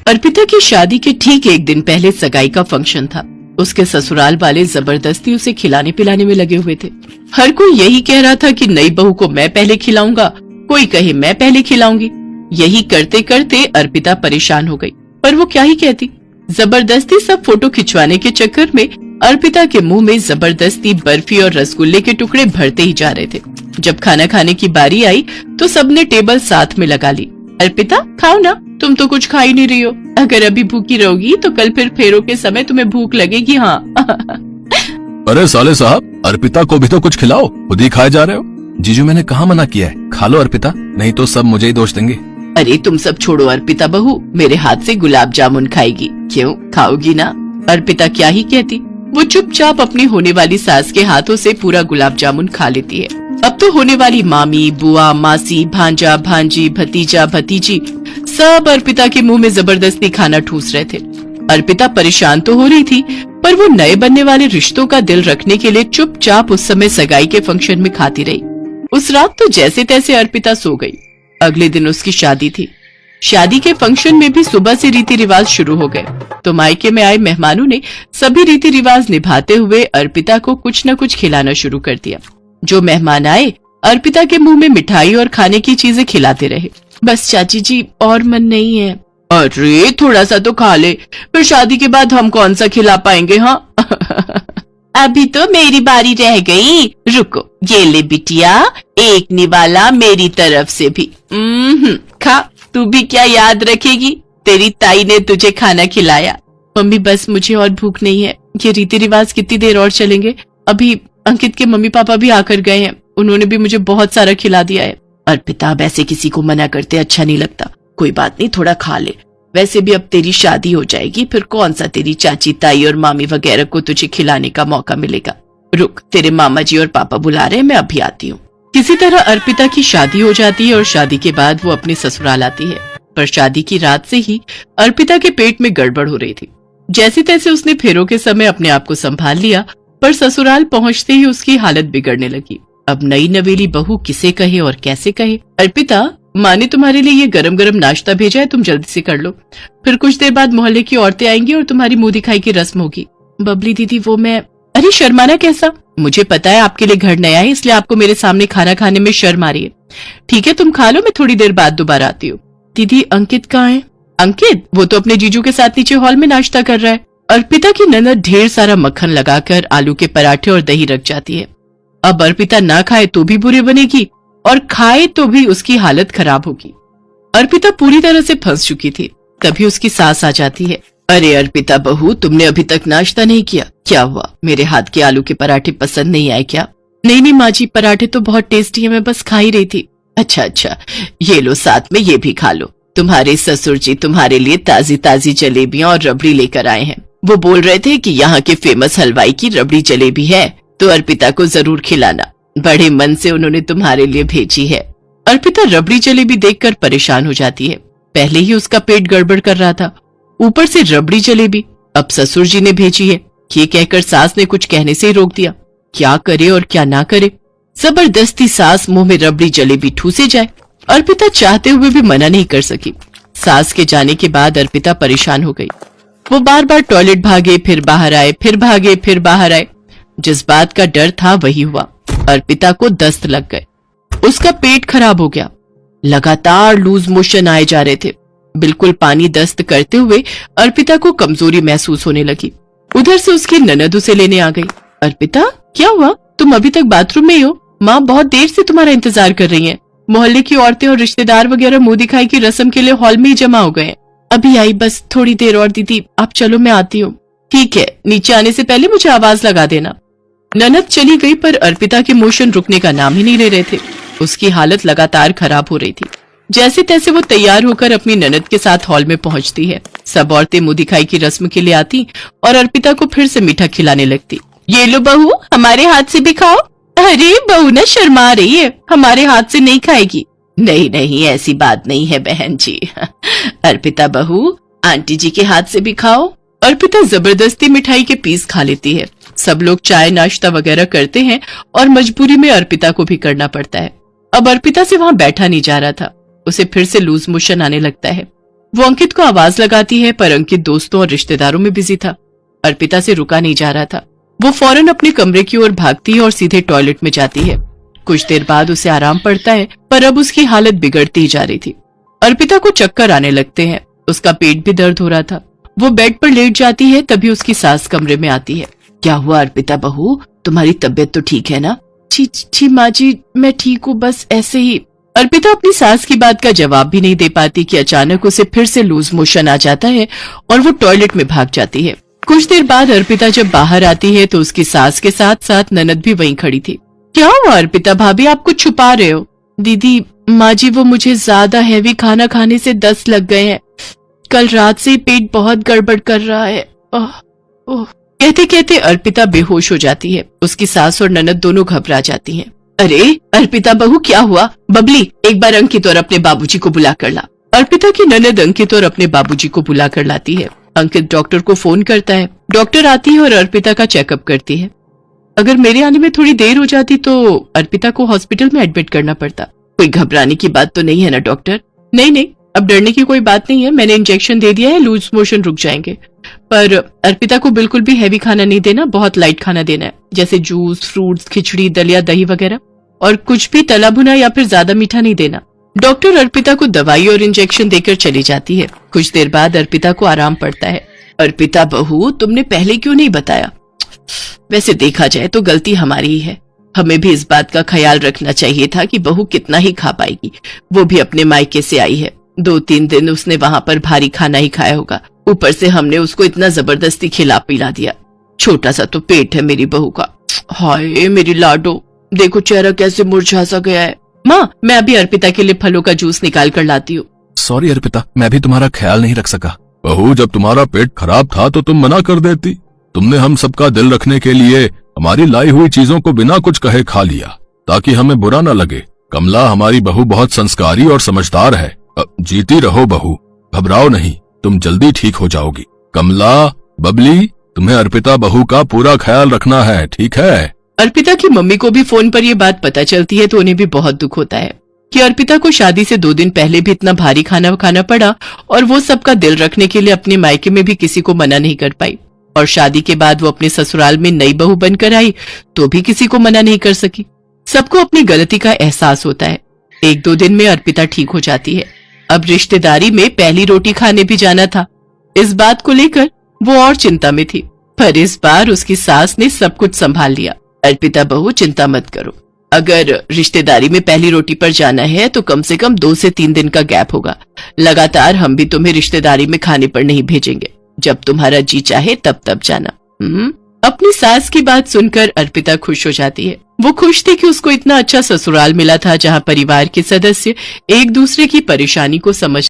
अर्पिता की शादी के ठीक एक दिन पहले सगाई का फंक्शन था। उसके ससुराल वाले जबरदस्ती उसे खिलाने पिलाने में लगे हुए थे। हर कोई यही कह रहा था कि नई बहू को मैं पहले खिलाऊंगा, कोई कहे मैं पहले खिलाऊंगी। यही करते करते अर्पिता परेशान हो गई, पर वो क्या ही कहती। जबरदस्ती सब फोटो खिंचवाने के चक्कर में अर्पिता के मुंह में जबरदस्ती बर्फी और रसगुल्ले के टुकड़े भरते ही जा रहे थे। जब खाना खाने की बारी आई तो सबने टेबल साथ में लगा ली। अर्पिता खाओ ना, तुम तो कुछ खा ही नहीं रही हो। अगर अभी भूखी रहोगी तो कल फिर फेरों के समय तुम्हें भूख लगेगी। हाँ अरे साले साहब, अर्पिता को भी तो कुछ खिलाओ, खुद ही खाए जा रहे हो। जीजू मैंने कहाँ मना किया है, खा लो अर्पिता, नहीं तो सब मुझे ही दोष देंगे। अरे तुम सब छोड़ो, अर्पिता बहू मेरे हाथ से गुलाब जामुन खाएगी, क्यों खाओगी ना? अर्पिता क्या ही कहती, वो चुपचाप अपनी होने वाली सास के हाथों से पूरा गुलाब जामुन खा लेती है। अब तो होने वाली मामी, बुआ, मासी, भांजा, भांजी, भतीजा, भतीजी सब अर्पिता के मुंह में जबरदस्ती खाना ठूस रहे थे। अर्पिता परेशान तो हो रही थी, पर वो नए बनने वाले रिश्तों का दिल रखने के लिए चुपचाप उस समय सगाई के फंक्शन में खाती रही। उस रात तो जैसे तैसे अर्पिता सो गई। अगले दिन उसकी शादी थी। शादी के फंक्शन में भी सुबह से रीति रिवाज शुरू हो गए, तो मायके में आए मेहमानों ने सभी रीति रिवाज निभाते हुए अर्पिता को कुछ न कुछ खिलाना शुरू कर दिया। जो मेहमान आए अर्पिता के मुंह में मिठाई और खाने की चीजें खिलाते रहे। बस चाची जी और मन नहीं है। अरे थोड़ा सा तो खा ले, फिर शादी के बाद हम कौन सा खिला पाएंगे। हाँ अभी तो मेरी बारी रह गई, रुको ये ले बिटिया, एक निवाला मेरी तरफ से भी। खा, तू भी क्या याद रखेगी, तेरी ताई ने तुझे खाना खिलाया। मम्मी बस मुझे और भूख नहीं है, ये रीति रिवाज कितनी देर और चलेंगे। अभी अंकित के मम्मी पापा भी आकर गए हैं, उन्होंने भी मुझे बहुत सारा खिला दिया है। अर्पिता अब ऐसे किसी को मना करते अच्छा नहीं लगता, कोई बात नहीं थोड़ा खा ले, वैसे भी अब तेरी शादी हो जाएगी, फिर कौन सा तेरी चाची ताई और मामी वगैरह को तुझे खिलाने का मौका मिलेगा। रुक, तेरे मामा जी और पापा बुला रहे हैं, मैं अभी आती हूँ। किसी तरह अर्पिता की शादी हो जाती है और शादी के बाद वो अपने ससुराल आती है। पर शादी की रात से ही अर्पिता के पेट में गड़बड़ हो रही थी। जैसे तैसे उसने फेरों के समय अपने आप को संभाल लिया, पर ससुराल पहुंचते ही उसकी हालत बिगड़ने लगी। अब नई नवेली बहू किसे कहे और कैसे कहे। अर्पिता, माँ ने तुम्हारे लिए ये गरम गरम नाश्ता भेजा है, तुम जल्दी से कर लो, फिर कुछ देर बाद मोहल्ले की औरतें आएंगी और तुम्हारी मुंह दिखाई की रस्म होगी। बबली दीदी वो मैं, अरे शर्माना कैसा, मुझे पता है आपके लिए घर नया है, इसलिए आपको मेरे सामने खाना खाने में शर्म आ रही है। ठीक है तुम खा लो, मैं थोड़ी देर बाद दोबारा आती हूँ। दीदी अंकित कहाँ है? अंकित वो तो अपने जीजू के साथ नीचे हॉल में नाश्ता कर रहा है। अर्पिता की ननद ढेर सारा मक्खन लगाकर आलू के पराठे और दही रख जाती है। अब अर्पिता ना खाए तो भी बुरी बनेगी और खाए तो भी उसकी हालत खराब होगी। अर्पिता पूरी तरह से फंस चुकी थी। तभी उसकी सास आ जाती है। अरे अर्पिता बहू, तुमने अभी तक नाश्ता नहीं किया, क्या हुआ? मेरे हाथ के आलू के पराठे पसंद नहीं आए क्या? नहीं नहीं माँ जी, पराठे तो बहुत टेस्टी है, मैं बस खा ही रही थी। अच्छा, ये लो साथ में ये भी खा लो। तुम्हारे ससुर जी तुम्हारे लिए ताजी ताजी जलेबियां और रबड़ी लेकर आए हैं। वो बोल रहे थे कि यहाँ के फेमस हलवाई की रबड़ी जलेबी है, तो अर्पिता को जरूर खिलाना। बड़े मन से उन्होंने तुम्हारे लिए भेजी है। अर्पिता रबड़ी जलेबी देखकर परेशान हो जाती है। पहले ही उसका पेट गड़बड़ कर रहा था, ऊपर से रबड़ी जलेबी अब ससुर जी ने भेजी है। ये कहकर सास ने कुछ कहने से ही रोक दिया। क्या करे और क्या ना करे, जबरदस्ती सास मुंह में रबड़ी जलेबी ठूसे जाए। अर्पिता चाहते हुए भी मना नहीं कर सकी। सास के जाने के बाद अर्पिता परेशान हो गई। वो बार बार टॉयलेट भागे, फिर बाहर आए, फिर भागे, फिर बाहर आए। जिस बात का डर था वही हुआ। अर्पिता को दस्त लग गए, उसका पेट खराब हो गया, लगातार लूज मोशन आए जा रहे थे। बिल्कुल पानी दस्त करते हुए अर्पिता को कमजोरी महसूस होने लगी। उधर से उसकी ननद उसे लेने आ गई। अर्पिता क्या हुआ, तुम अभी तक बाथरूम में ही हो? माँ बहुत देर से तुम्हारा इंतजार कर रही हैं। मोहल्ले की औरतें और रिश्तेदार वगैरह मुंह दिखाई की रस्म के लिए हॉल में ही जमा हो गए। अभी आई, बस थोड़ी देर और दीदी, आप चलो मैं आती हूँ। ठीक है, नीचे आने से पहले मुझे आवाज लगा देना। ननद चली गई, पर अर्पिता के मोशन रुकने का नाम ही नहीं ले रहे थे। उसकी हालत लगातार खराब हो रही थी। जैसे तैसे वो तैयार होकर अपनी ननद के साथ हॉल में पहुंचती है। सब औरतें मुंह दिखाई की रस्म के लिए आती और अर्पिता को फिर से मीठा खिलाने लगती। ये लो बहू, हमारे हाथ से भी खाओ। अरे बहू ना शर्मा रही है, हमारे हाथ से नहीं खाएगी। नहीं नहीं, ऐसी बात नहीं है बहन जी। अर्पिता बहू, आंटी जी के हाथ से भी खाओ। अर्पिता जबरदस्ती मिठाई के पीस खा लेती है। सब लोग चाय नाश्ता वगैरह करते हैं और मजबूरी में अर्पिता को भी करना पड़ता है। अब अर्पिता से वहां बैठा नहीं जा रहा था, उसे फिर से लूज मोशन आने लगता है। वो अंकित को आवाज लगाती है, पर अंकित दोस्तों और रिश्तेदारों में बिजी था। अर्पिता से रुका नहीं जा रहा था। वो फौरन अपने कमरे की ओर भागती है और सीधे टॉयलेट में जाती है। कुछ देर बाद उसे आराम पड़ता है, पर अब उसकी हालत बिगड़ती ही जा रही थी। अर्पिता को चक्कर आने लगते हैं। उसका पेट भी दर्द हो रहा था। वो बेड पर लेट जाती है, तभी उसकी सास कमरे में आती है। क्या हुआ अर्पिता बहू, तुम्हारी तबीयत तो ठीक है ना? जी माँ जी, मैं ठीक हूँ, बस ऐसे ही। अर्पिता अपनी सास की बात का जवाब भी नहीं दे पाती कि अचानक उसे फिर से लूज मोशन आ जाता है और वो टॉयलेट में भाग जाती है। कुछ देर बाद अर्पिता जब बाहर आती है तो उसकी सास के साथ साथ ननद भी वहीं खड़ी थी। क्या हुआ अर्पिता भाभी, आप कुछ छुपा रहे हो? दीदी माँ जी, वो मुझे ज्यादा हैवी खाना खाने से दस्त लग गए हैं। कल रात से ही पेट बहुत गड़बड़ कर रहा है। ओह। कहते कहते अर्पिता बेहोश हो जाती है। उसकी सास और ननद दोनों घबरा जाती हैं। अरे अर्पिता बहू, क्या हुआ? बबली, एक बार अंकित और अपने बाबूजी को बुला कर ला। अर्पिता की ननद अंकित और अपने बाबूजी को बुला कर लाती है। अंकित डॉक्टर को फोन करता है। डॉक्टर आती है और अर्पिता का चेकअप करती है। अगर मेरे आने में थोड़ी देर हो जाती तो अर्पिता को हॉस्पिटल में एडमिट करना पड़ता। कोई घबराने की बात तो नहीं है ना डॉक्टर? नहीं, अब डरने की कोई बात नहीं है। मैंने इंजेक्शन दे दिया है, लूज मोशन रुक जाएंगे। पर अर्पिता को बिल्कुल भी हैवी खाना नहीं देना, बहुत लाइट खाना देना है, जैसे जूस, फ्रूट्स, खिचड़ी, दलिया, दही वगैरह, और कुछ भी तला भुना या फिर ज्यादा मीठा नहीं देना। डॉक्टर अर्पिता को दवाई और इंजेक्शन देकर चली जाती है। कुछ देर बाद अर्पिता को आराम पड़ता है। अर्पिता बहू, तुमने पहले क्यों नहीं बताया? वैसे देखा जाए तो गलती हमारी ही है। हमें भी इस बात का ख्याल रखना चाहिए था कि बहू कितना ही खा पाएगी। वो भी अपने मायके से आई है। 2-3 दिन उसने वहां पर भारी खाना ही खाया होगा। ऊपर से हमने उसको इतना जबरदस्ती खिला पिला दिया। छोटा सा तो पेट है मेरी बहू का। हाय मेरी लाडो, देखो चेहरा कैसे मुरझा सा गया है। माँ, मैं अभी अर्पिता के लिए फलों का जूस निकाल कर लाती हूँ। सॉरी अर्पिता, मैं भी तुम्हारा ख्याल नहीं रख सका। बहू, जब तुम्हारा पेट खराब था तो तुम मना कर देती। तुमने हम सबका दिल रखने के लिए हमारी लाई हुई चीजों को बिना कुछ कहे खा लिया, ताकि हमें बुरा न लगे। कमला, हमारी बहू बहुत संस्कारी और समझदार है। जीती रहो बहू, घबराओ नहीं, तुम जल्दी ठीक हो जाओगी। कमला, बबली, तुम्हें अर्पिता बहू का पूरा ख्याल रखना है, ठीक है? अर्पिता की मम्मी को भी फोन पर ये बात पता चलती है तो उन्हें भी बहुत दुख होता है कि अर्पिता को शादी से 2 दिन पहले भी इतना भारी खाना खाना पड़ा और वो सबका दिल रखने के लिए अपने मायके में भी किसी को मना नहीं कर पाई, और शादी के बाद वो अपने ससुराल में नई बहू बनकर आई तो भी किसी को मना नहीं कर सकी। सबको अपनी गलती का एहसास होता है। 1-2 दिन में अर्पिता ठीक हो जाती है। अब रिश्तेदारी में पहली रोटी खाने भी जाना था। इस बात को लेकर वो और चिंता में थी, पर इस बार उसकी सास ने सब कुछ संभाल लिया। अर्पिता बहू, चिंता मत करो। अगर रिश्तेदारी में पहली रोटी पर जाना है तो कम से कम 2 से 3 दिन का गैप होगा। लगातार हम भी तुम्हें रिश्तेदारी में खाने पर नहीं भेजेंगे। जब तुम्हारा जी चाहे तब जाना। अपनी सास की बात सुनकर अर्पिता खुश हो जाती है। वो खुश थी कि उसको इतना अच्छा ससुराल मिला था जहाँ परिवार के सदस्य एक दूसरे की परेशानी को समझ